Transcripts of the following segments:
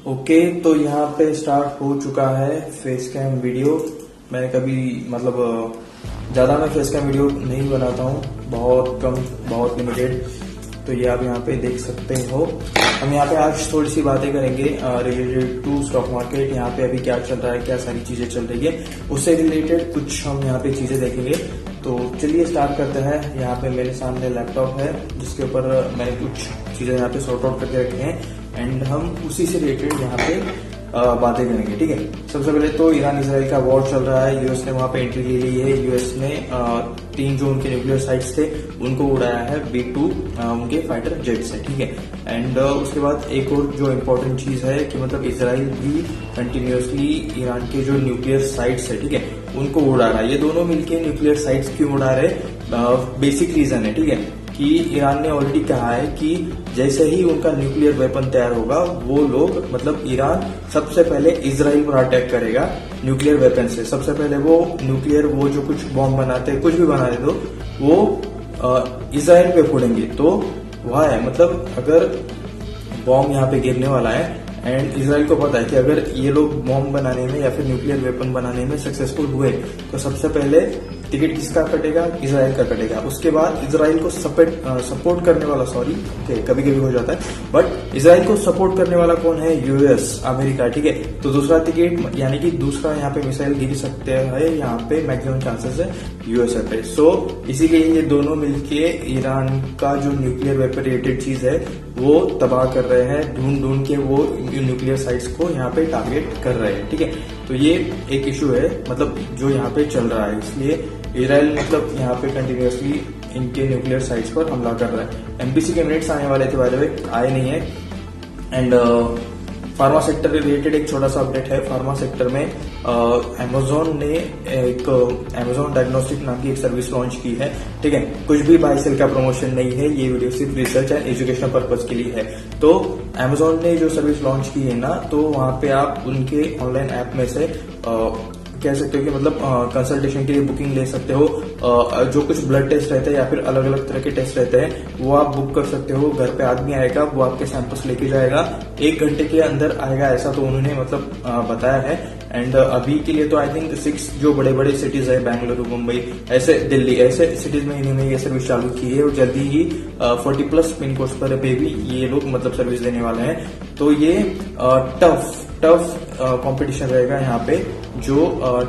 Okay, तो यहाँ पे स्टार्ट हो चुका है फेस कैम वीडियो। मैंने कभी ज़्यादा मैं फेस कैम वीडियो नहीं बनाता हूँ, बहुत कम, बहुत लिमिटेड। तो ये आप यहाँ पे देख सकते हो। हम यहाँ पे आज थोड़ी सी बातें करेंगे रिलेटेड टू स्टॉक मार्केट। यहाँ पे अभी क्या चल रहा है, क्या सारी चीज़ें चल रही है, उससे रिलेटेड कुछ हम यहाँ पे चीज़ें देखेंगे। तो चलिए स्टार्ट करते हैं। यहाँ पे मेरे सामने लैपटॉप है जिसके ऊपर मैंने कुछ चीज़ें यहाँ पे सॉर्ट आउट करके रखी हैं एंड हम उसी से रिलेटेड यहाँ पे बातें करेंगे। ठीक है, सबसे पहले तो ईरान इजराइल का वॉर चल रहा है। यूएस ने वहां पे एंट्री ले ली है। यूएस ने 3 जो उनके न्यूक्लियर साइट्स थे उनको उड़ाया है B-2 उनके फाइटर जेट से। ठीक है, एंड उसके बाद एक और जो इम्पोर्टेंट चीज है कि मतलब इजराइल भी कंटिन्यूसली ईरान के जो न्यूक्लियर साइट्स है, ठीक है, उनको उड़ा रहा है। ये दोनों मिलकर न्यूक्लियर साइट्स क्यों उड़ा रहे, बेसिक रीजन है, ठीक है, कि ईरान ने ऑलरेडी कहा है कि जैसे ही उनका न्यूक्लियर वेपन तैयार होगा वो लोग मतलब ईरान सबसे पहले इजराइल पर अटैक करेगा न्यूक्लियर वेपन से। सबसे पहले वो न्यूक्लियर वो जो कुछ बॉम्ब बनाते हैं, कुछ भी बना दे दो, वो इजराइल पे फोड़ेंगे। तो वह है मतलब अगर बॉम्ब यहाँ पे गिरने वाला है एंड इजराइल को पता है कि अगर ये लोग बॉम्ब बनाने में या फिर न्यूक्लियर वेपन बनाने में सक्सेसफुल हुए तो सबसे पहले टिकट किसका कटेगा, इजराइल का कटेगा। उसके बाद इजराइल को सपोर्ट करने वाला, सॉरी कभी कभी हो जाता है, बट इजराइल को सपोर्ट करने वाला कौन है, यूएस, अमेरिका। ठीक है, तो दूसरा टिकट यानी कि दूसरा यहाँ पे मिसाइल गिर सकते हैं, यहाँ पे मैक्सिमम चांसेस है यूएसए पे। सो इसीलिए ये दोनों मिलके ईरान का जो न्यूक्लियर वेपन रिलेटेड चीज है वो तबाह कर रहे हैं। ढूंढ के वो न्यूक्लियर साइट्स को यहाँ पे टारगेट कर रहे हैं। ठीक है, तो ये एक इशू है मतलब जो यहाँ पे चल रहा है। इसलिए इजराइल मतलब यहाँ पे कंटिन्यूसली इनके न्यूक्लियर साइट्स पर हमला कर रहा है। एमपीसी के मिनट्स आने वाले थे, बाय द वे आए नहीं है। एंड फार्मा सेक्टर के रिलेटेड एक छोटा सा अपडेट है। फार्मा सेक्टर में अमेजोन ने एक अमेजोन डायग्नोस्टिक नाम की एक सर्विस लॉन्च की है। ठीक है, कुछ भी बाय सेल का प्रमोशन नहीं है, ये वीडियो सिर्फ रिसर्च एंड एजुकेशनल पर्पज के लिए है। तो अमेजोन ने जो सर्विस लॉन्च की है ना, तो वहां पे आप उनके ऑनलाइन ऐप में से कह सकते हो कि मतलब कंसल्टेशन के लिए बुकिंग ले सकते हो। जो कुछ ब्लड टेस्ट रहते हैं या फिर अलग अलग तरह के टेस्ट रहते हैं वो आप बुक कर सकते हो। घर पे आदमी आएगा, वो आपके सैंपल्स लेके जाएगा, 1 घंटे के अंदर आएगा, ऐसा तो उन्होंने मतलब बताया है। एंड अभी के लिए तो आई थिंक 6 जो बड़े बड़े सिटीज है, बेंगलुरु, मुंबई, ऐसे दिल्ली, ऐसे सिटीज में इन्होंने ये सर्विस चालू की है और जल्दी ही 40+ पिन कोड्स पर भी ये लोग मतलब सर्विस देने वाले हैं। तो ये टफ कंपटीशन रहेगा यहाँ पे। जो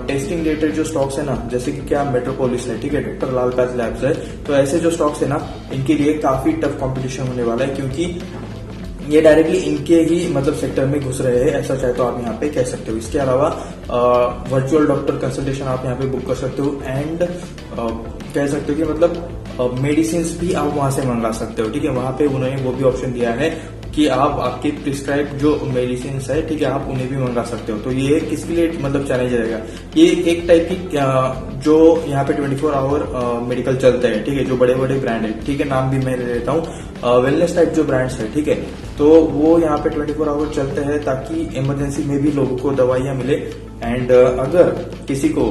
टेस्टिंग रिलेटेड जो स्टॉक्स है ना, जैसे कि क्या मेट्रोपोलिस है, ठीक है, डॉक्टर लाल पैथ लैब्स है, तो ऐसे जो स्टॉक्स है ना, इनके लिए काफी टफ कंपटीशन होने वाला है क्योंकि ये डायरेक्टली इनके ही मतलब सेक्टर में घुस रहे हैं, ऐसा चाहे तो आप यहाँ पे कह सकते हो। इसके अलावा वर्चुअल डॉक्टर कंसल्टेशन आप यहाँ पे बुक कर सकते हो एंड कह सकते हो कि मतलब मेडिसिन भी आप वहां से मंगा सकते हो। ठीक है, वहां पे उन्होंने वो भी ऑप्शन दिया है कि आप आपके प्रिस्क्राइब जो मेडिसिन है, ठीक है, आप उन्हें भी मंगा सकते हो। तो ये किसके लिए मतलब चैलेंज रहेगा, ये एक टाइप की जो यहाँ पे 24 आवर मेडिकल चलते हैं, ठीक है, जो बड़े बड़े ब्रांड है, ठीक है, नाम भी मैं ले लेता हूँ, वेलनेस टाइप जो ब्रांड्स है, ठीक है, तो वो यहाँ पे 24 आवर चलते हैं ताकि इमरजेंसी में भी लोगों को दवाइयां मिले। एंड अगर किसी को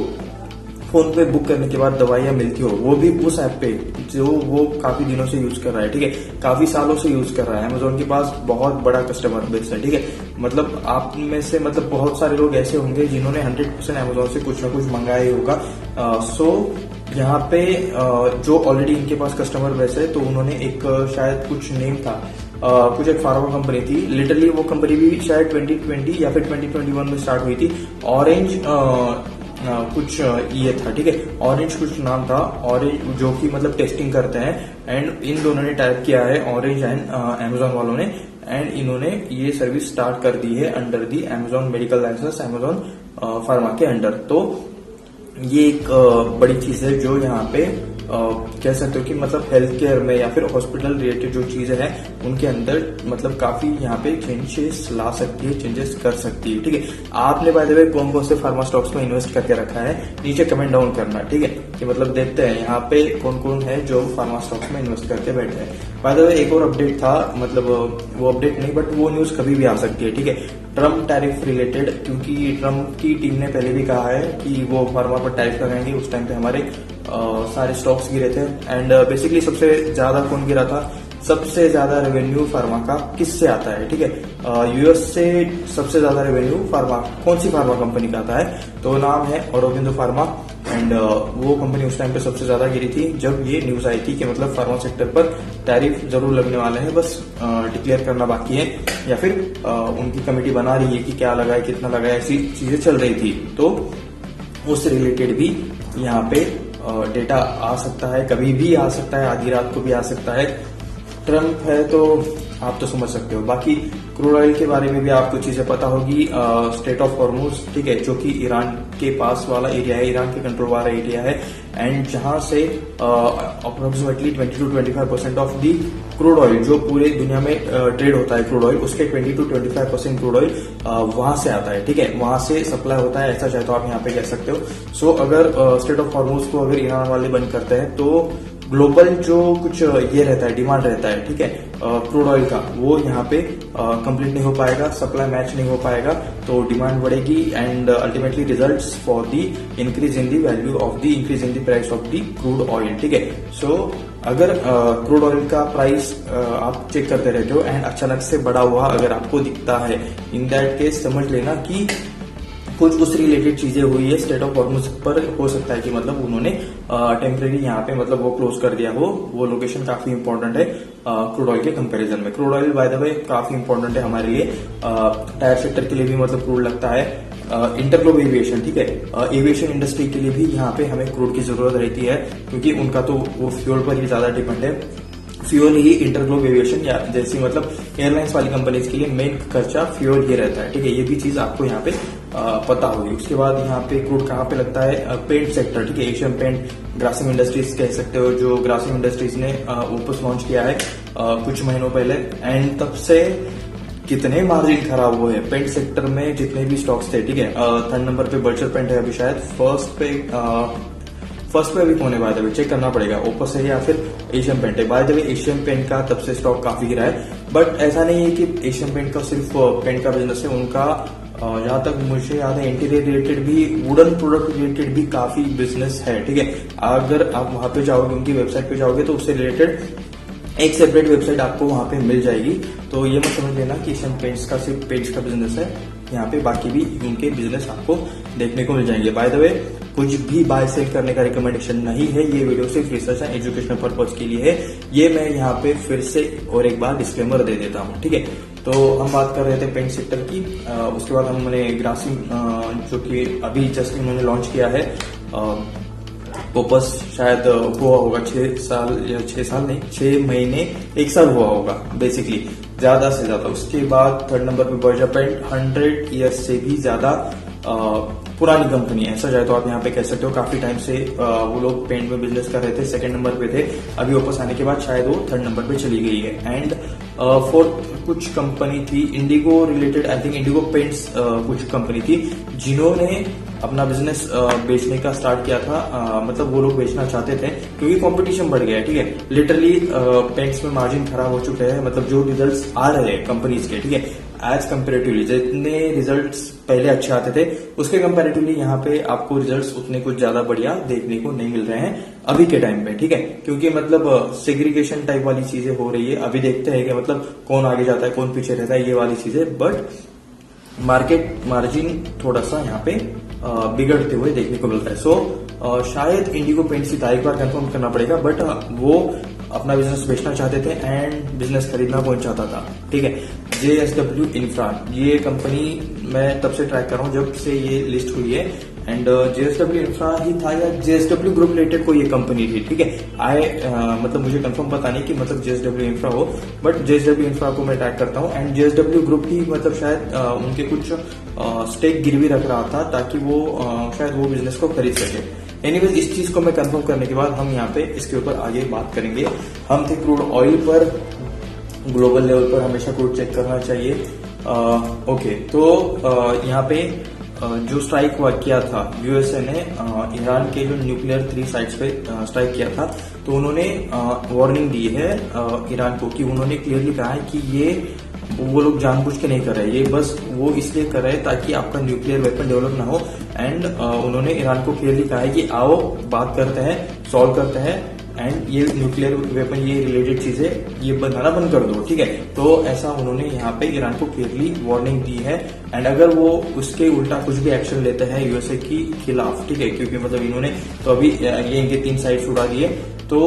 फोन पे बुक करने के बाद दवाइयां मिलती हो, वो भी उस ऐप पे जो वो काफी दिनों से यूज कर रहा है, ठीक है, काफी सालों से यूज कर रहा है। अमेजोन के पास बहुत बड़ा कस्टमर बेस है, ठीक है, मतलब आप में से मतलब बहुत सारे लोग ऐसे होंगे जिन्होंने 100% अमेजोन से कुछ ना कुछ मंगाया ही होगा। सो यहाँ पे जो ऑलरेडी इनके पास कस्टमर बेस है, तो उन्होंने एक शायद कुछ नेम था, कुछ एक फार्मा कंपनी थी, लिटरली वो कंपनी भी शायद 2020 या फिर 2021 में स्टार्ट हुई थी। ऑरेंज कुछ ये था, ठीक है, ऑरेंज कुछ नाम था, ऑरेंज, जो कि मतलब टेस्टिंग करते हैं। एंड इन दोनों ने टाइप किया है, ऑरेंज एंड अमेजोन वालों ने, एंड इन्होंने ये सर्विस स्टार्ट कर दी है under the Amazon medical licence, Amazon pharma के अंडर। तो ये एक बड़ी चीज है जो यहाँ पे कह सकते हो कि मतलब हेल्थ केयर में या फिर हॉस्पिटल रिलेटेड जो चीजें हैं उनके अंदर मतलब काफी यहाँ पे चेंजेस ला सकती है, चेंजेस कर सकती है। ठीक है, आपने बाय द वे कौन कौन से फार्मा स्टॉक्स में इन्वेस्ट करके रखा है, नीचे कमेंट डाउन करना, ठीक है, कि मतलब देखते हैं यहाँ पे कौन कौन है जो फार्मा स्टॉक्स में इन्वेस्ट करके बैठे हैं। बाय द वे एक और अपडेट था, मतलब वो अपडेट नहीं बट वो न्यूज कभी भी आ सकती है, ठीक है, ट्रम्प टैरिफ रिलेटेड, क्योंकि ट्रम्प की टीम ने पहले भी कहा है कि वो फार्मा पर टैरिफ लगाएंगे। उस टाइम पे हमारे सारे स्टॉक्स गिरे थे एंड बेसिकली सबसे ज्यादा कौन गिरा था, सबसे ज्यादा रेवेन्यू फार्मा का किससे आता है, ठीक है। यूएस से सबसे ज्यादा रेवेन्यू फार्मा कौन सी फार्मा कंपनी का आता है, तो नाम है ऑरोबिंदो फार्मा। एंड वो कंपनी उस टाइम पे सबसे ज्यादा गिरी थी जब ये न्यूज आई थी कि मतलब फार्मा सेक्टर पर टैरिफ जरूर लगने वाले हैं, बस डिक्लेयर करना बाकी है, या फिर उनकी कमेटी बना रही है कि क्या लगा है, कितना लगा है, ऐसी चीजें चल रही थी। तो उससे रिलेटेड भी यहाँ पे डेटा आ सकता है, कभी भी आ सकता है, आधी रात को भी आ सकता है। ट्रम्प है तो आप तो समझ सकते हो। बाकी क्रूड ऑयल के बारे में भी आपको चीजें पता होगी। स्टेट ऑफ हॉर्मुज, ठीक है, जो कि ईरान के पास वाला एरिया है, ईरान के कंट्रोल वाला एरिया है, एंड जहां से approximately 20 to 25% of the crude oil जो पूरे दुनिया में ट्रेड होता है, क्रूड ऑयल उसके 20 to 25% क्रूड ऑयल वहां से आता है, ठीक है, वहां से सप्लाई होता है, ऐसा चाहे तो आप यहाँ पे कह सकते हो। सो अगर स्टेट ऑफ हॉर्मुज को अगर ईरान वाले बंद करते हैं तो ग्लोबल जो कुछ ये रहता है, डिमांड रहता है, ठीक है, क्रूड ऑयल का, वो यहाँ पे कंप्लीट नहीं हो पाएगा, सप्लाई मैच नहीं हो पाएगा, तो डिमांड बढ़ेगी and ultimately results for the increase in the value of the increase in the price of the crude oil, ठीक है। सो अगर क्रूड ऑयल का प्राइस आप चेक करते रहते हो एंड अचानक से बढ़ा हुआ अगर आपको दिखता है, इन दैट केस समझ लेना कि कुछ उस रिलेटेड चीजें हुई है स्टेट ऑफ हॉर्मुज पर। हो सकता है कि मतलब उन्होंने टेम्परेरी यहाँ पे मतलब वो क्लोज कर दिया हो। वो लोकेशन काफी इंपॉर्टेंट है क्रूड ऑयल के कंपैरिजन में। क्रूड ऑयल बाय द वे काफी इंपॉर्टेंट है हमारे लिए, टायर सेक्टर के लिए भी मतलब क्रूड लगता है, इंटरग्लोब एविएशन, ठीक है, एविएशन इंडस्ट्री के लिए भी यहाँ पे हमें क्रूड की जरूरत रहती है, क्योंकि उनका तो वो फ्यूल पर ही ज्यादा डिपेंड है। फ्यूल ही इंटरग्लोब एविएशन या जैसी मतलब एयरलाइंस वाली कंपनीज के लिए मेन खर्चा फ्यूल ही रहता है, ठीक है, ये भी चीज आपको यहाँ पे पता होगी। उसके बाद यहाँ पे क्रूड कहाँ पे लगता है, पेंट सेक्टर, ठीक है, एशियन पेंट, ग्रासिम इंडस्ट्रीज कह सकते हो, जो ग्रासिम इंडस्ट्रीज ने ओपस लॉन्च किया है कुछ महीनों पहले, एंड तब से कितने मार्जिन खराब हुए हैं पेंट सेक्टर में, जितने भी स्टॉक्स थे, ठीक है। 3rd नंबर पे बर्चर पेंट है अभी शायद, फर्स्ट पे अभी कौन है बाय द वे, चेक करना पड़ेगा, ओपस है या फिर एशियन पेंट है। By the way Asian paint का तब से स्टॉक काफी गिरा है, बट ऐसा नहीं है कि एशियन पेंट का सिर्फ पेंट का बिजनेस है, उनका जहां तक मुझे याद है इंटीरियर रिलेटेड भी, वुडन प्रोडक्ट रिलेटेड भी काफी बिजनेस है, ठीक है। अगर आप वहां पे जाओगे, उनकी वेबसाइट पे जाओगे तो उससे रिलेटेड एक सेपरेट वेबसाइट आपको वहां पे मिल जाएगी। तो ये मत समझ लेना कि एशियन पेंट्स का सिर्फ पेंट्स का बिजनेस है, यहाँ पे बाकी भी उनके बिजनेस आपको देखने को मिल जाएंगे। बाय द वे कुछ भी बाय सेल करने का रिकमेंडेशन नहीं है, ये वीडियो सिर्फ रिसर्च एंड एजुकेशनल पर्पज के लिए है, ये मैं यहाँ पे फिर से और एक बार डिस्क्लेमर दे देता हूँ, ठीक है। तो हम बात कर रहे थे पेंट सेक्टर की, उसके बाद हमने ग्रासिम जो कि अभी जस्ट इन्होंने लॉन्च किया है, ओपस शायद हुआ होगा 6 साल या 6 साल नहीं 6 महीने 1 साल हुआ होगा बेसिकली, ज्यादा से ज्यादा। उसके बाद 3rd नंबर पे बर्जर पेंट, 100 ईयर्स से भी ज्यादा पुरानी कंपनी है, ऐसा जाए तो आप यहाँ पे कह सकते हो। काफी टाइम से वो लोग पेंट में बिजनेस कर रहे थे, 2nd नंबर पे थे, अभी वापस आने के बाद शायद वो 3rd नंबर पे चली गई है। एंड 4th कुछ कंपनी थी Indigo related, I think Indigo paints कुछ कंपनी थी जिन्होंने अपना बिजनेस बेचने का स्टार्ट किया था, मतलब वो लोग बेचना चाहते थे क्योंकि कंपटीशन बढ़ गया है, ठीक है। लिटरली पेंट्स में मार्जिन खराब हो चुके हैं, मतलब जो रिजल्ट्स आ रहे हैं कंपनीज के, ठीक है, एज कंपेरेटिवली जितने रिजल्ट्स पहले अच्छे आते थे उसके कंपेरेटिवली यहाँ पे आपको रिजल्ट्स उतने कुछ ज्यादा बढ़िया देखने को नहीं मिल रहे हैं अभी के टाइम पे, ठीक है, क्योंकि मतलब सेग्रीगेशन टाइप वाली चीजें हो रही है। अभी देखते हैं कि मतलब कौन आगे जाता है, कौन पीछे रहता है, ये वाली चीजें, बट मार्केट मार्जिन थोड़ा सा यहाँ पे बिगड़ते हुए देखने को मिलता है। सो शायद इंडिगो पेंट्स का एक बार कंफर्म करना पड़ेगा, बट वो अपना बिजनेस बेचना चाहते थे एंड बिजनेस खरीदना कौन चाहता था, ठीक है। JSW इंफ्रा, ये कंपनी मैं तब से ट्रैक कर रहा हूँ जब से ये लिस्ट हुई है, एंड JSW इंफ्रा ही था या JSW ग्रुप रिलेटेड कोई ये कंपनी थी, ठीक है। मतलब मुझे कंफर्म पता नहीं कि मतलब JSW इंफ्रा हो, बट JSW इंफ्रा को मैं ट्रैक करता हूँ एंड JSW ग्रुप ही मतलब शायद उनके कुछ स्टेक गिरवी रख रहा था ताकि वो शायद वो बिजनेस को खरीद सके। एनीवेज इस चीज को मैं कंफर्म करने के बाद हम यहाँ पे इसके ऊपर आगे बात करेंगे। हम थे क्रूड ऑयल पर, ग्लोबल लेवल पर हमेशा क्रूड चेक करना चाहिए। ओके, तो यहाँ पे जो स्ट्राइक किया था यूएसए ने ईरान के जो न्यूक्लियर 3 साइट्स पे स्ट्राइक किया था, तो उन्होंने वार्निंग दी है ईरान को कि उन्होंने क्लियरली कहा है कि ये वो लोग जानबूझ के नहीं कर रहे, ये बस वो इसलिए कर रहे हैं ताकि आपका न्यूक्लियर वेपन डेवलप ना हो। एंड उन्होंने ईरान को क्लियरली कहा है कि आओ बात करते हैं, सॉल्व करते हैं एंड ये न्यूक्लियर वेपन, ये रिलेटेड चीजें ये बनाना बंद कर दो, ठीक है। तो ऐसा उन्होंने यहाँ पे ईरान को क्लियरली वार्निंग दी है। एंड अगर वो उसके उल्टा कुछ भी एक्शन लेते हैं यूएसए की खिलाफ, ठीक है, क्योंकि मतलब इन्होंने तो अभी ये इनके 3 साइड्स उड़ा दिए, तो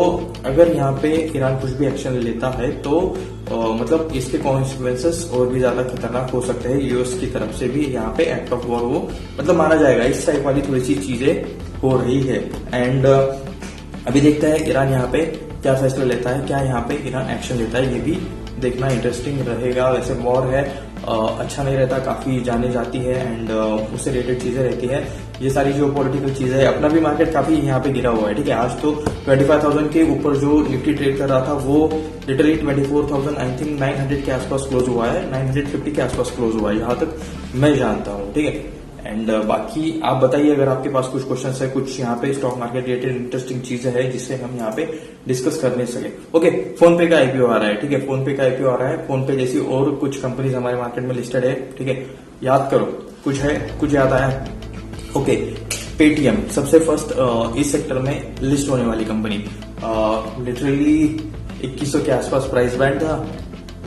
अगर यहाँ पे ईरान कुछ भी एक्शन लेता है तो मतलब इसके कॉन्सिक्वेंसेस और भी ज्यादा खतरनाक हो सकते हैं। यूएस की तरफ से भी यहाँ पे एक्ट ऑफ वॉर वो मतलब माना जाएगा। इस टाइप वाली थोड़ी सी चीजें हो रही है। एंड अभी देखते हैं ईरान यहाँ पे क्या फैसला लेता है, क्या यहाँ पे ईरान एक्शन लेता है, ये भी देखना इंटरेस्टिंग रहेगा। वैसे वॉर है, अच्छा नहीं रहता, काफी जाने जाती है एंड उससे रिलेटेड चीजें रहती है। ये सारी जो पॉलिटिकल चीजें है, अपना भी मार्केट काफी यहाँ पे गिरा हुआ है, ठीक है। आज तो 25,000 के ऊपर जो निफ्टी ट्रेड कर रहा था वो लिटरली 24,000 आई थिंक 900 के आसपास क्लोज हुआ है, 950 के आसपास क्लोज हुआ है, यहाँ तक मैं जानता हूँ, ठीक है। एंड बाकी आप बताइए अगर आपके पास कुछ क्वेश्चंस है, कुछ यहाँ पे स्टॉक मार्केट रिलेटेड इंटरेस्टिंग चीजें है जिससे हम यहाँ पे डिस्कस करने सके। ओके, फोन पे का आईपीओ आ रहा है, ठीक है, फोन पे का आईपीओ आ रहा है। फोन पे जैसी और कुछ कंपनीज हमारे मार्केट में लिस्टेड है, ठीक है। याद करो, कुछ है, कुछ याद आया? ओके, पेटीएम सबसे फर्स्ट इस सेक्टर में लिस्ट होने वाली कंपनी, लिटरली 2100 के आसपास प्राइस बैंड था,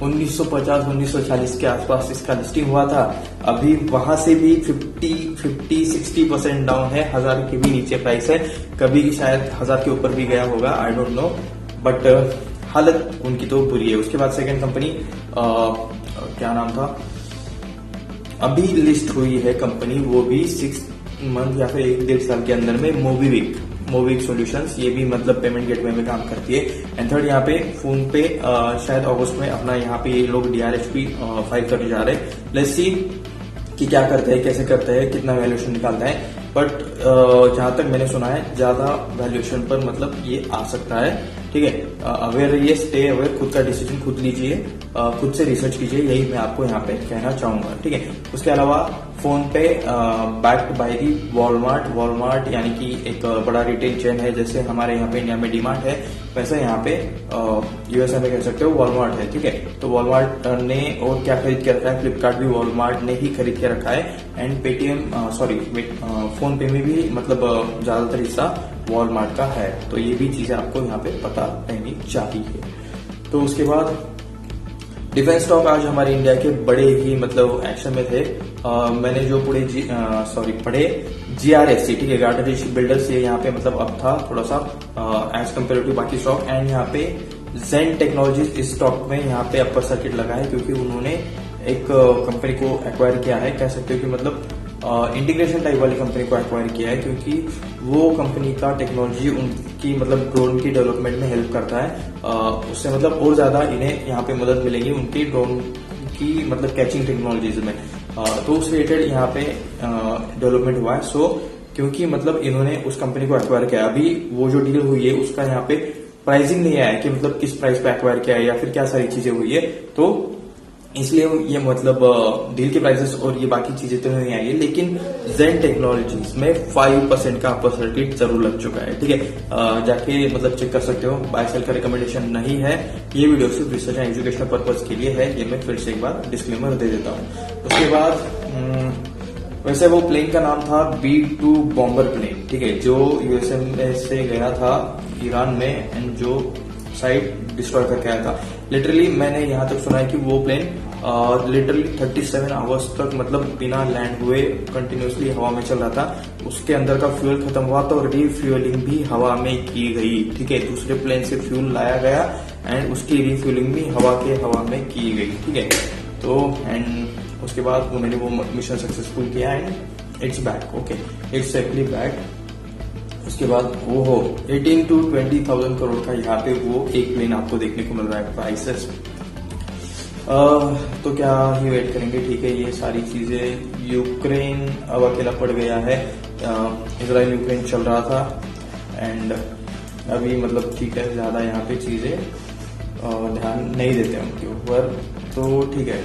1950-1940 के आसपास इसका लिस्टिंग हुआ था। अभी वहां से भी 50-60% डाउन है, 1000 के भी नीचे प्राइस है, कभी शायद 1000 के ऊपर भी गया होगा, आई डोंट नो, बट हालत उनकी तो बुरी है। उसके बाद सेकंड कंपनी क्या नाम था, अभी लिस्ट हुई है कंपनी, वो भी 6 मंथ या फिर 1-1.5 साल के अंदर में, मोबिक सॉल्यूशंस, ये भी मतलब पेमेंट गेटवे में काम करती है। एंड थर्ड यहाँ पे फोन पे शायद अगस्त में अपना यहाँ पे ये लोग DRHP फाइल करने जा रहे हैं। लेट्स सी कि क्या करते हैं, कैसे करते हैं, कितना वैल्यूएशन निकालता है। बट जहां तक मैंने सुना है ज्यादा वैल्यूएशन पर मतलब ये आ सकता है, ठीक है। अवेयर रहिए, स्टे अवेयर, खुद का डिसीजन खुद लीजिए, खुद से रिसर्च कीजिए, यही मैं आपको यहाँ पे कहना चाहूंगा, ठीक है। उसके अलावा फोन पे बैक्ड बाय दी वॉलमार्ट यानी कि एक बड़ा रिटेल चेन है, जैसे हमारे यहाँ पे इंडिया में डीमार्ट है, वैसे यहाँ पे यूएसए में कह सकते हो वॉलमार्ट है, ठीक है। तो वॉलमार्ट ने और क्या खरीद के रखा है, फ्लिपकार्ट भी वॉलमार्ट ने ही खरीद के रखा है। एंड पेटीएम फोन पे में भी मतलब ज्यादातर हिस्सा वॉलमार्ट का है, तो ये भी चीजें आपको यहाँ पे पता रहनी चाहिए। तो उसके बाद डिफेंस स्टॉक आज हमारे इंडिया के बड़े ही मतलब एक्शन में थे। मैंने जो पढ़े GRSC, ठीक है, गार्डनरी शिप बिल्डर्स, ये यहाँ पे मतलब अब था थोड़ा सा एज कम्पेयर टू बाकी स्टॉक। एंड यहाँ पे जेन टेक्नोलॉजीज इस स्टॉक में यहाँ पे अपर सर्किट लगा है, क्योंकि उन्होंने एक कंपनी को एक्वायर किया है, कह सकते हो कि मतलब इंटीग्रेशन टाइप वाली कंपनी को एक्वायर किया है, क्योंकि वो कंपनी का टेक्नोलॉजी उनकी मतलब ड्रोन की डेवलपमेंट में हेल्प करता है। उससे मतलब और ज्यादा इन्हें यहाँ पे मदद मिलेगी उनकी ड्रोन की मतलब कैचिंग टेक्नोलॉजीज में। तो उस रिलेटेड यहाँ पे डेवलपमेंट हुआ है। सो क्योंकि मतलब इन्होंने उस कंपनी को एक्वायर किया, अभी वो जो डील हुई है उसका यहाँ पे प्राइसिंग नहीं आया कि मतलब किस प्राइस पे एक्वायर किया है या फिर क्या सारी चीजें हुई है, तो इसलिए ये मतलब डील के प्राइसेस और ये बाकी चीजें तो नहीं आई है, लेकिन जेन टेक्नोलॉजीज में 5% का अपर सर्किट जरूर लग चुका है, ठीक है। जाके मतलब चेक कर सकते हो, बाय सेल का रिकमेंडेशन नहीं है, ये वीडियो सिर्फ रिसर्च एंड एजुकेशनल पर्पज के लिए है, ये मैं फिर से एक बार डिस्क्लेमर दे देता हूँ। उसके बाद वैसे वो प्लेन का नाम था B-2 बॉम्बर प्लेन, ठीक है, जो यूएसए में से गया था ईरान में एंड जो साइट डिस्ट्रॉय करके आया था। लिटरली मैंने यहाँ तक सुना है कि वो प्लेन लिटरली 37 आवर्स तक मतलब बिना लैंड हुए कंटिन्यूसली हवा में चल रहा था। उसके अंदर का फ्यूल खत्म हुआ तो रिफ्यूलिंग भी हवा में की गई, ठीक है, दूसरे प्लेन से फ्यूल लाया गया एंड उसकी रिफ्यूलिंग भी हवा में की गई, ठीक है। तो एंड उसके बाद उन्होंने वो मिशन सक्सेसफुल किया and it's back, okay, it's actually back. उसके बाद वो 18 to 20,000 करोड़ का यहाँ पे वो एक प्लेन आपको देखने को मिल रहा है प्राइसेस। तो क्या ही वेट करेंगे, ठीक है। ये सारी चीजें, यूक्रेन अब अकेला पड़ गया है, इजराइल यूक्रेन चल रहा था एंड अभी मतलब ठीक है, ज्यादा यहाँ पे चीजें ध्यान नहीं देते उनके ऊपर, तो ठीक है।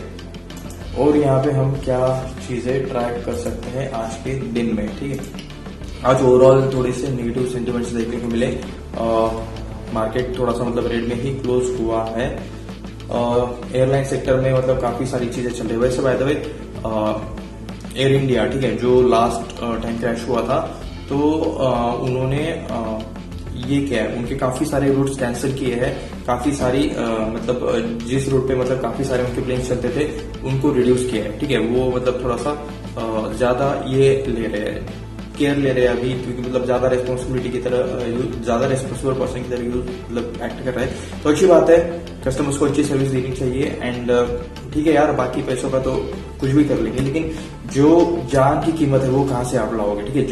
और यहाँ पे हम क्या चीजें ट्रैक कर सकते हैं आज के दिन में, ठीक है। आज ओवरऑल थोड़े से नेगेटिव सेंटिमेंट्स देखने को मिले, मार्केट थोड़ा सा मतलब रेड में ही क्लोज हुआ है। एयरलाइन सेक्टर में मतलब काफी सारी चीजें चल रही है। वैसे bye the way air India, ठीक है, जो लास्ट टाइम क्रैश हुआ था, तो उन्होंने ये क्या है, उनके काफी सारे रूट्स कैंसिल किए हैं, काफी सारी मतलब जिस रूट पे मतलब काफी सारे उनके प्लेन चलते थे उनको रिड्यूस किया है। ठीक है, वो मतलब थोड़ा सा ज्यादा ये ले रहे हैं, केयर ले रहे हैं अभी, क्योंकि मतलब ज्यादा रेस्पॉन्सिबिलिटी की तरह, ज्यादा रेस्पॉन्सिबल पर्सन की तरह मतलब एक्ट कर रहे हैं। तो अच्छी बात है, कस्टमर्स को अच्छी सर्विस देनी चाहिए। एंड ठीक है यार, बाकी पैसों का तो कुछ भी कर लेंगे, लेकिन जो जान की कीमत है वो कहाँ से आप लाओगे। ठीक है,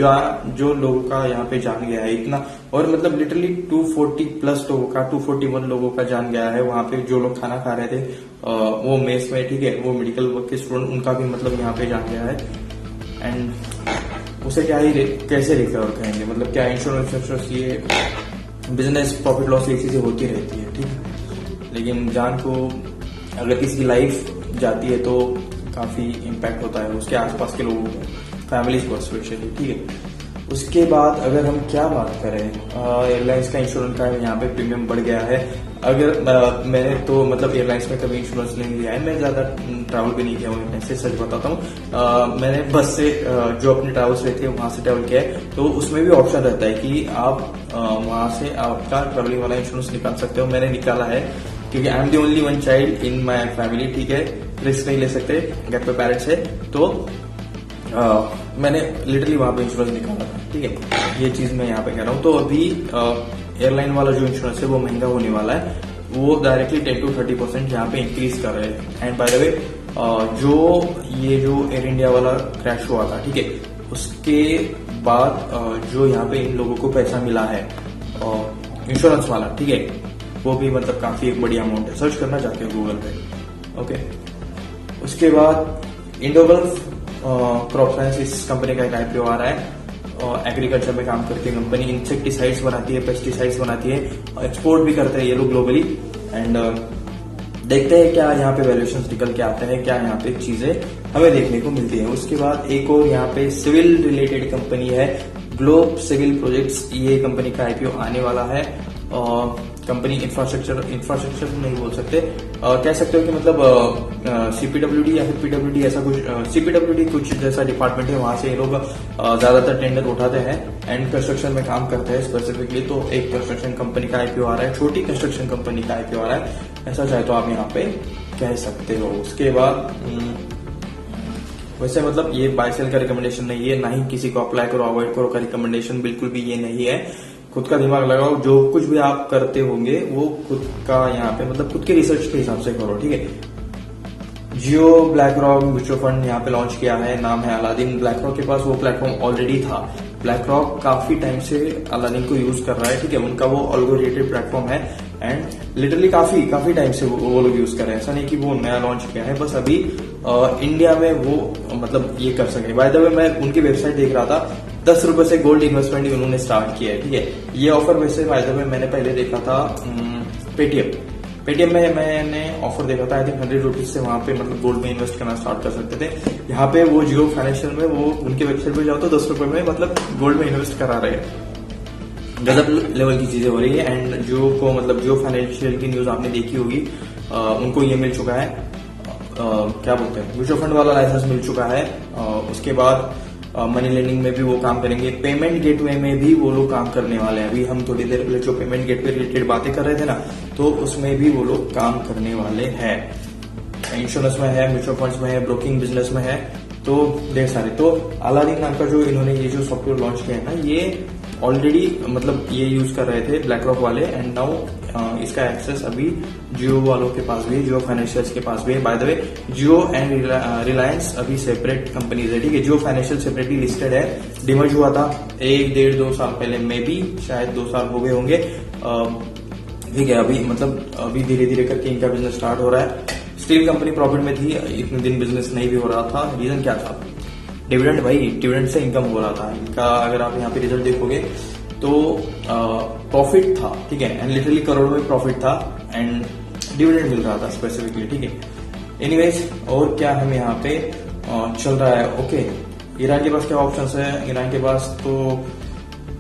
जो लोगों का यहाँ पे जान गया है इतना, और मतलब लिटरली 240 प्लस लोगों का, 241 लोगों का जान गया है वहां पे, जो लोग खाना खा रहे थे वो मेस में। ठीक है, वो मेडिकल वर्क के स्टूडेंट, उनका भी मतलब यहाँ पे जान गया है। एंड उसे क्या ही कैसे रिकवर करेंगे, मतलब क्या इंश्योरेंस, ये बिजनेस प्रॉफिट लॉस ये चीजें होती रहती है। ठीक है, लेकिन जान को अगर किसी की लाइफ जाती है तो काफी इम्पैक्ट होता है उसके आसपास के लोगों को, फैमिलीज को स्पेशली। ठीक है, उसके बाद अगर हम क्या बात करें, एयरलाइंस का इंश्योरेंस का यहाँ पे प्रीमियम बढ़ गया है। अगर मैंने तो मतलब एयरलाइंस में कभी इंश्योरेंस नहीं लिया है, मैं ज्यादा ट्रैवल भी नहीं किया हूँ, ऐसे सच बताता हूँ। मैंने बस से जो अपनी ट्रैवल्स रहती है वहां से ट्रैवल किया है, तो उसमें भी ऑप्शन रहता है कि आप वहां से आपका ट्रैवलिंग वाला इंश्योरेंस निकाल सकते हो। मैंने निकाला है क्योंकि I am the only one child in my family. ठीक है, रिस्क नहीं ले सकते, घर पे पेरेंट्स है, तो मैंने लिटरली वहां पे इंश्योरेंस निकाला था। ठीक है, ये चीज मैं यहाँ पे कह रहा हूँ। तो अभी एयरलाइन वाला जो इंश्योरेंस है वो महंगा होने वाला है, वो डायरेक्टली 10 to 30% यहाँ पे इंक्रीज कर रहे हैं। एंड बाय द वे, जो एयर इंडिया वाला क्रैश हुआ था, ठीक है, उसके बाद जो यहाँ पे इन लोगों को पैसा मिला है इंश्योरेंस वाला, ठीक है, वो भी मतलब काफी एक बड़ी अमाउंट है। सर्च करना चाहते हो गूगल पे, ओके। उसके बाद इंडोगल्फ क्रॉप साइंस, इस कंपनी का एक आईपीओ आ रहा है। एग्रीकल्चर में काम करती है कंपनी, इंसेक्टिसाइड्स बनाती है, पेस्टिसाइड्स बनाती है, एक्सपोर्ट भी करते हैं ये लोग ग्लोबली। एंड देखते हैं क्या यहाँ पे वैल्यूएशन निकल के आते हैं, क्या यहाँ पे चीजें हमें देखने को मिलती है। उसके बाद एक और यहाँ पे सिविल रिलेटेड कंपनी है, ग्लोब सिविल प्रोजेक्ट्स, ये कंपनी का आईपीओ आने वाला है। कंपनी इंफ्रास्ट्रक्चर नहीं बोल सकते, कह सकते हो कि मतलब सीपीडब्ल्यूडी या फिर पीडब्ल्यूडी, ऐसा कुछ, सीपीडब्ल्यूडी कुछ जैसा डिपार्टमेंट है, वहां से ये लोग ज्यादातर टेंडर उठाते हैं एंड कंस्ट्रक्शन में काम करते हैं स्पेसिफिकली। तो एक कंस्ट्रक्शन कंपनी का आईपीओ आ रहा है, छोटी कंस्ट्रक्शन कंपनी का आईपीओ आ रहा है, ऐसा चाहे तो आप यहाँ पे कह सकते हो। उसके बाद वैसे मतलब ये बाय सेल का रिकमेंडेशन नहीं है, ना ही किसी को अप्लाई करो अवॉइड करो का रिकमेंडेशन बिल्कुल भी ये नहीं है। खुद का दिमाग लगाओ, जो कुछ भी आप करते होंगे वो खुद का यहाँ पे मतलब खुद के रिसर्च के हिसाब से करो। ठीक है, जियो ब्लैक रॉक म्यूचुअल फंड यहाँ पे लॉन्च किया है, नाम है अलादीन। ब्लैक रॉक के पास वो प्लेटफॉर्म ऑलरेडी था, ब्लैक रॉक काफी टाइम से अलादीन को यूज कर रहा है। ठीक है, उनका वो ऑलगोरेटेड प्लेटफॉर्म है एंड लिटरली काफी टाइम से वो लोग यूज कर रहे हैं, ऐसा नहीं कि वो नया लॉन्च किया है, बस अभी इंडिया में वो मतलब ये कर सके। बाय द वे, मैं उनकी वेबसाइट देख रहा था, 10 रुपए से गोल्ड इन्वेस्टमेंट उन्होंने स्टार्ट किया है। ठीक है, ये ऑफर वैसे बाय द वे मैंने पहले देखा था पेटीएम में मैंने ऑफर देखा था, आई थिंक 100 रुपीज से वहां पे मतलब गोल्ड में इन्वेस्ट करना स्टार्ट कर सकते थे। यहाँ पे वो जियो फाइनेंशियल में वो उनके वेबसाइट पे जाओ तो 10 रुपए में मतलब गोल्ड में इन्वेस्ट करा रहे हैं। गजब लेवल की चीजें हो रही है। एंड जियो को मतलब जियो फाइनेंशियल की न्यूज आपने देखी होगी, उनको ये मिल चुका है, क्या बोलते हैं, म्यूचुअल फंड वाला लाइसेंस मिल चुका है। उसके बाद मनी लेंडिंग में भी वो काम करेंगे, पेमेंट गेटवे में भी वो लोग काम करने वाले हैं। अभी हम थोड़ी देर पहले जो पेमेंट गेटवे रिलेटेड बातें कर रहे थे ना, तो उसमें भी वो लोग काम करने वाले हैं। इंश्योरेंस में है, म्यूचुअल फंड्स में है, ब्रोकिंग बिजनेस में है, तो ढेर सारे। तो अलादीन नाम का जो इन्होंने ये जो सॉफ्टवेयर लॉन्च किया है ना, ये ऑलरेडी मतलब ये यूज कर रहे थे ब्लैक रॉक वाले, एंड नाउ इसका एक्सेस अभी जियो वालों के पास भी है, जियो फाइनेंशियल्स के पास भी है। By the way, Jio and Reliance अभी सेपरेट कंपनीज है। ठीक है, जियो फाइनेंशियल सेपरेटली लिस्टेड है, डिमर्ज हुआ था 1-1.5-2 साल पहले, मे बी शायद 2 साल हो गए होंगे। ठीक है, अभी मतलब अभी धीरे धीरे करके इनका बिजनेस स्टार्ट हो रहा है। स्टील कंपनी प्रॉफिट में थी, इतने दिन बिजनेस नहीं भी हो रहा था, रीजन क्या था? डिविडेंड भाई, डिविडेंड से इनकम हो रहा था इनका। अगर आप यहाँ पे रिजल्ट देखोगे तो प्रॉफिट था, ठीक है, एंड लिटरली करोड़ों में प्रॉफिट था एंड डिविडेंड मिल रहा था स्पेसिफिकली। ठीक है, एनीवेज, और क्या हम यहाँ पे चल रहा है। ओके, ईरान के पास क्या ऑप्शंस है? ईरान के पास तो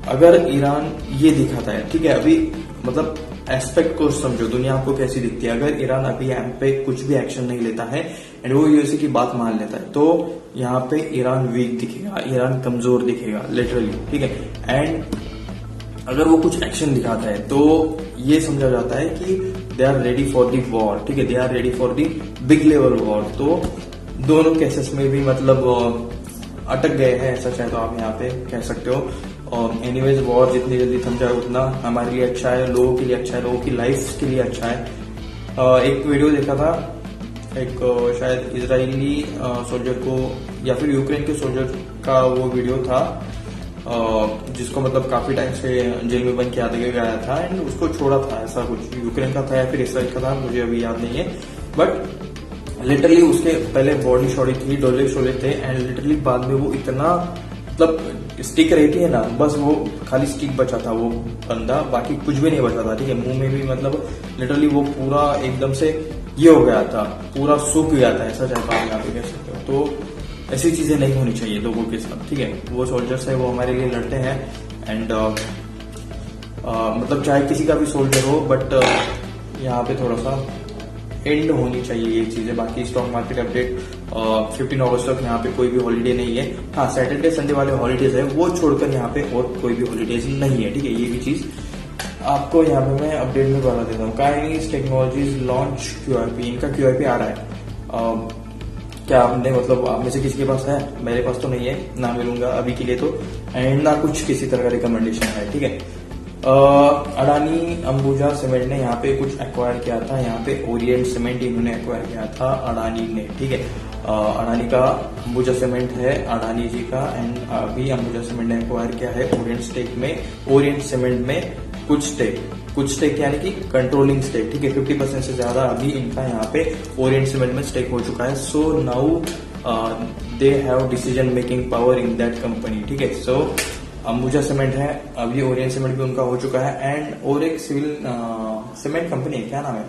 अगर ईरान ये दिखाता है, ठीक है, अभी मतलब एस्पेक्ट को समझो, दुनिया आपको कैसी दिखती है। अगर ईरान अभी यहाँ पे कुछ भी एक्शन नहीं लेता है एंड वो यूएसए की बात मान लेता है, तो यहाँ पे ईरान वीक दिखेगा, ईरान कमजोर दिखेगा लिटरली। ठीक है, एंड अगर वो कुछ एक्शन दिखाता है तो ये समझा जाता है कि they are ready for the war, ठीक है, they are ready for the big level war. तो दोनों केसेस में भी मतलब अटक गए हैं, ऐसा चाहे तो आप यहाँ पे कह सकते हो। और एनीवेज वॉर जितनी जल्दी थम जाए उतना हमारे लिए अच्छा है, लोगों के लिए अच्छा है, लोगों की लाइफ के लिए अच्छा है। एक वीडियो देखा था, एक शायद इजरायली सोल्जर को या फिर यूक्रेन के सोल्जर का वो वीडियो था, जिसको मतलब काफी टाइम से जेल में बंद किया गया था एंड उसको छोड़ा था, ऐसा कुछ यूक्रेन का था या फिर इसराइल का था, मुझे अभी याद नहीं है। बट लिटरली उसके पहले बॉडी शॉडी थी, डोले शोले थे एंड लिटरली बाद में वो इतना मतलब स्टिक रहती है ना, बस वो खाली स्टिक बचा था वो बंदा, बाकी कुछ भी नहीं बचा था, ठीक है। मुंह में भी मतलब लिटरली वो पूरा एकदम से ये हो गया था, पूरा सूख गया था, ऐसा चाहता हूँ यहाँ पे कह सकते हो। तो ऐसी चीजें नहीं होनी चाहिए लोगों के साथ, ठीक है। वो सोल्जर्स है वो हमारे लिए लड़ते हैं एंड मतलब चाहे किसी का भी सोल्जर हो, बट यहाँ पे थोड़ा सा एंड होनी चाहिए ये चीजें। बाकी स्टॉक मार्केट अपडेट 15 अगस्त तक यहाँ पे कोई भी हॉलीडे नहीं है। हाँ, सैटरडे संडे वाले हॉलीडेज है, वो छोड़कर यहाँ पे और कोई भी हॉलीडेज नहीं है, ठीक है। ये भी चीज आपको यहाँ पे मैं अपडेट में बता देता हूँ। काइनीज टेक्नोलॉजीज लॉन्च QIP, इनका QIP आ रहा है। क्या आपने मतलब आप में से किसी के पास है? मेरे पास तो नहीं है, ना मिलूंगा अभी के लिए तो, एंड ना कुछ किसी तरह का रिकमेंडेशन है, ठीक है। अडानी अंबुजा सीमेंट ने यहाँ पे कुछ एक्वायर किया था, यहाँ पे ओरिएंट सीमेंट इन्होंने एक्वायर किया था अडानी ने, ठीक है। अडानी का अंबुजा सीमेंट है अडानी जी का, एंड अभी अंबुजा सीमेंट ने एक्वायर किया है ओरिएंट सीमेंट में कुछ स्टेक यानी कि कंट्रोलिंग स्टेक, ठीक है। 50% से ज्यादा अभी इनका यहाँ पे ओरिएंट सीमेंट में स्टेक हो चुका है। So now they have decision making power in that company, ठीक है। सो अंबुजा सीमेंट है, अभी ओरिएंट सीमेंट भी उनका हो चुका है, एंड और एक सिविल सीमेंट कंपनी है, क्या नाम है,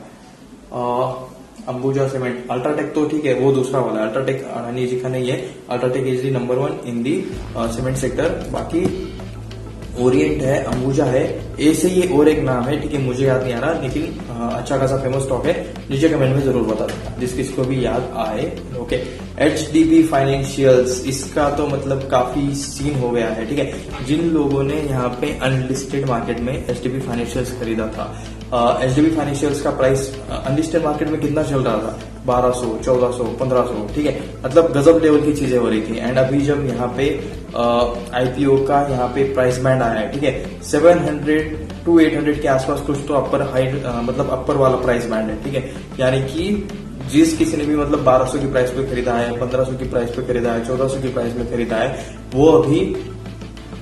अंबुजा सीमेंट। अल्ट्राटेक तो ठीक है, वो दूसरा वाला है, अल्ट्राटेक अडानी जी का नहीं है। UltraTech is the number 1 in the cement sector. बाकी ओरिएंट है, अंबुजा है, ऐसे ये और एक नाम है, ठीक है, मुझे याद नहीं आ रहा, लेकिन अच्छा खासा फेमस स्टॉक है। नीचे कमेंट में जरूर बता देना जिस किसको भी याद आए, ओके। HDB फाइनेंशियल्स, इसका तो मतलब काफी सीन हो गया है, ठीक है। जिन लोगों ने यहाँ पे अनलिस्टेड मार्केट में HDB फाइनेंशियल्स खरीदा था, HDB फाइनेंशियल्स का प्राइस अनलिस्टेड मार्केट में कितना चल रहा था, 1200, 1400, 1500, ठीक है, मतलब गजब लेवल की चीजें हो रही थी। एंड अभी जब यहाँ पे IPO का यहाँ पे प्राइस बैंड आया है, ठीक है, 700 to 800 के आसपास कुछ तो मतलब अपर वाला प्राइस बैंड है, ठीक है। यानी कि जिस किसी ने भी मतलब 1200 की प्राइस पे खरीदा है, 1500 की प्राइस पे खरीदा है, 1400 की प्राइस पे खरीदा है, वो अभी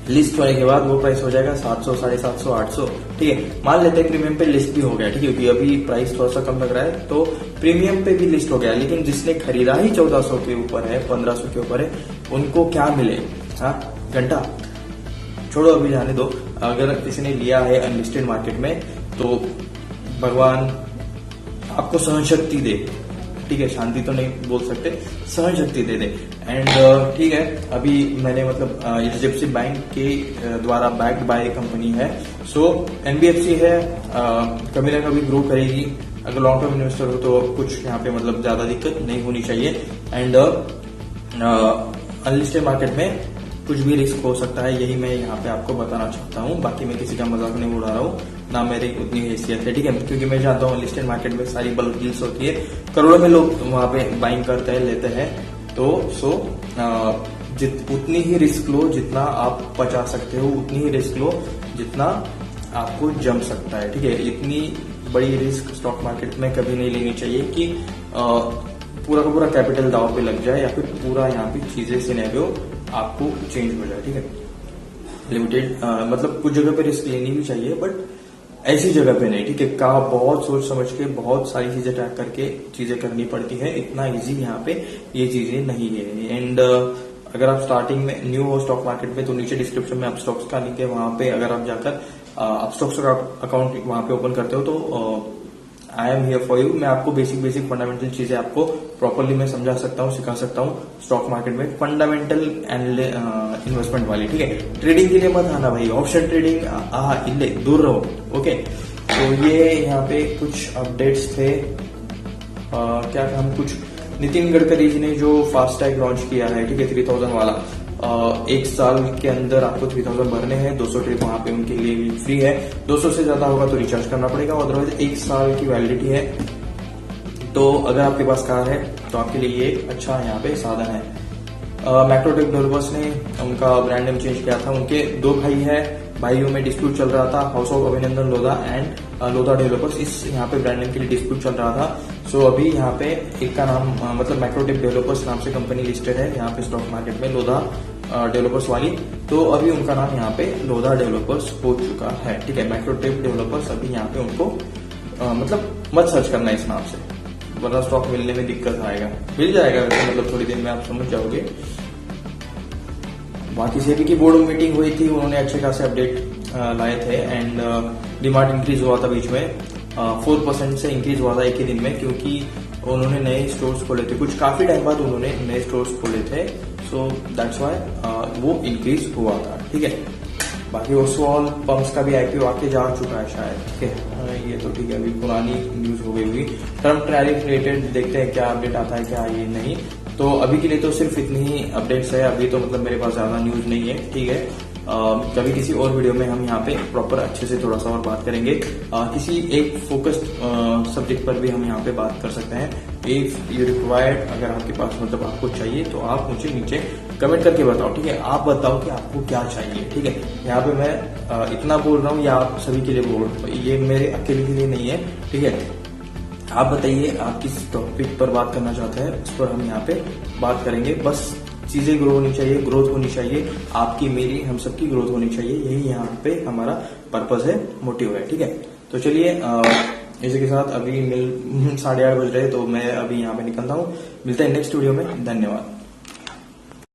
लिस्ट होने के बाद वो प्राइस हो जाएगा 700, 750, 800, ठीक है। मान लेते हैं प्रीमियम पे लिस्ट भी हो गया, ठीक है, क्योंकि अभी प्राइस थोड़ा सा कम लग रहा है, तो प्रीमियम पे भी लिस्ट हो गया। लेकिन जिसने खरीदा ही 1400 के ऊपर है, 1500 के ऊपर है, उनको क्या मिले? हाँ, घंटा छोड़ो, अभी जाने दो। अगर किसी ने लिया है अनलिस्टेड मार्केट में, तो भगवान आपको सहन शक्ति दे, ठीक है, शांति तो नहीं बोल सकते, सहन शक्ति दे दे। एंड ठीक है, अभी मैंने मतलब HDFC बैंक के द्वारा बैक्ड बाय कंपनी है। सो NBFC है, कभी ना कभी ग्रो करेगी। अगर लॉन्ग टर्म इन्वेस्टर हो तो कुछ यहाँ पे मतलब ज्यादा दिक्कत नहीं होनी चाहिए। एंड अनलिस्टेड मार्केट में कुछ भी रिस्क हो सकता है, यही मैं यहाँ पे आपको बताना चाहता हूँ। बाकी मैं किसी का मजाक नहीं उड़ा रहा हूँ, ना मेरी उतनी हैसियत है, ठीक है, क्योंकि मैं जानता हूँ लिस्टेड मार्केट में सारी बल्क डील्स होती है, करोड़ों में लोग वहां पे बाइंग करते हैं, लेते हैं। तो उतनी ही रिस्क लो जितना आप बचा सकते हो, उतनी ही रिस्क लो जितना आपको जम सकता है, ठीक है। इतनी बड़ी रिस्क स्टॉक मार्केट में कभी नहीं लेनी चाहिए कि पूरा का पूरा कैपिटल दाव पे लग जाए, या फिर पूरा यहाँ पे चीजें सिनेरियो आपको चेंज हो जाए, ठीक है। लिमिटेड मतलब कुछ जगह पे रिस्क लेनी भी चाहिए, बट ऐसी जगह पे नहीं, ठीक है। का बहुत सोच समझ के बहुत सारी चीजें ट्रैक करके चीजें करनी पड़ती है, इतना इजी यहाँ पे ये चीजें नहीं है। एंड अगर आप स्टार्टिंग में न्यू हो स्टॉक मार्केट में, तो नीचे डिस्क्रिप्शन में अपस्टॉक्स का लिंक है, वहां पे अगर आप जाकर अपस्टॉक्स का अकाउंट वहां पे ओपन करते हो, तो I am here for you. मैं आपको बेसिक फंडामेंटल चीजें आपको प्रॉपरली मैं समझा सकता हूँ, सिखा सकता हूँ स्टॉक मार्केट में, फंडामेंटल इन्वेस्टमेंट वाली, ठीक है। ट्रेडिंग के लिए मत आना भाई, ऑप्शन ट्रेडिंग इल्ले दूर रहो, ओके। तो ये यहाँ पे कुछ अपडेट्स थे। क्या हम कुछ नितिन गडकरी जी ने जो फास्टैग लॉन्च किया है, ठीक है, 3000 वाला, 1 साल के अंदर आपको 3000 भरने हैं। 200 ट्रिप वहां पे उनके लिए फ्री है। 200 से ज्यादा होगा तो रिचार्ज करना पड़ेगा, अदरवाइज 1 साल की वैलिडिटी है। तो अगर आपके पास कार है तो आपके लिए ये एक अच्छा यहाँ पे साधन है। मैक्रोटेक डेवलपर्स ने उनका ब्रांड नेम चेंज किया था। उनके 2 भाई है, भाइयों में डिस्प्यूट चल रहा था। हाउस ऑफ अभिनंदन लोधा एंड लोधा डेवलपर्स, इस यहाँ पे ब्रांड नेम के लिए डिस्प्यूट चल रहा था। सो अभी यहाँ पे एक का नाम मतलब मैक्रोटेक डेवलपर्स नाम से कंपनी लिस्टेड है यहाँ पे स्टॉक मार्केट में, लोधा डेवलपर्स वाली। तो अभी उनका नाम यहाँ पे लोधा डेवलपर्स हो चुका है। ठीक है, मैक्रोटेक डेवलपर्स अभी यहाँ पे उनको मतलब मत सर्च करना इस नाम से, वरना स्टॉक मिलने में दिक्कत आएगा। मिल जाएगा वैसे, मतलब थोड़ी देर में आप समझ जाओगे। बाकी सेबी की बोर्ड मीटिंग हुई थी, उन्होंने अच्छे खासे अपडेट लाए थे एंड डिमांड इंक्रीज हुआ था बीच में। 4% से इंक्रीज हुआ था एक ही दिन में, क्योंकि उन्होंने नए स्टोर्स खोले थे। कुछ काफी टाइम बाद उन्होंने नए स्टोर्स खोले थे, सो दैट्स वाई वो इंक्रीज हुआ था। ठीक है, बाकी ओसवाल पंप्स का भी आईपीओ आके जा चुका है शायद। ठीक है, ये तो ठीक है, अभी पुरानी न्यूज हो गई हुई। ट्रम्प टैरिफ रिलेटेड देखते हैं क्या अपडेट आता है, क्या ये नहीं। तो अभी के लिए तो सिर्फ इतनी ही अपडेट्स है। अभी तो मतलब मेरे पास ज्यादा न्यूज नहीं है। ठीक है, कभी किसी और वीडियो में हम यहाँ पे प्रॉपर अच्छे से थोड़ा सा और बात करेंगे। किसी एक फोकस्ड सब्जेक्ट पर भी हम यहाँ पे बात कर सकते हैं। इफ यू रिक्वायर्ड, अगर आपके पास मतलब आपको चाहिए तो आप मुझे नीचे कमेंट करके बताओ। ठीक है, आप बताओ कि आपको क्या चाहिए। ठीक है, यहाँ पे मैं इतना बोल रहा हूँ या आप सभी के लिए बोल रहा हूँ, ये मेरे अकेले के लिए नहीं है। ठीक है, आप बताइए आप किस टॉपिक पर बात करना चाहते हैं, उस पर हम यहाँ पे बात करेंगे। बस चीजें ग्रो होनी चाहिए, ग्रोथ होनी चाहिए, आपकी मेरी हम सबकी ग्रोथ होनी चाहिए। यही यहाँ पे हमारा पर्पस है, मोटिव है। ठीक है, तो चलिए इसी के साथ अभी 8:30 बज रहे, तो मैं अभी यहाँ पे निकलता हूँ। मिलते हैं नेक्स्ट वीडियो में। धन्यवाद।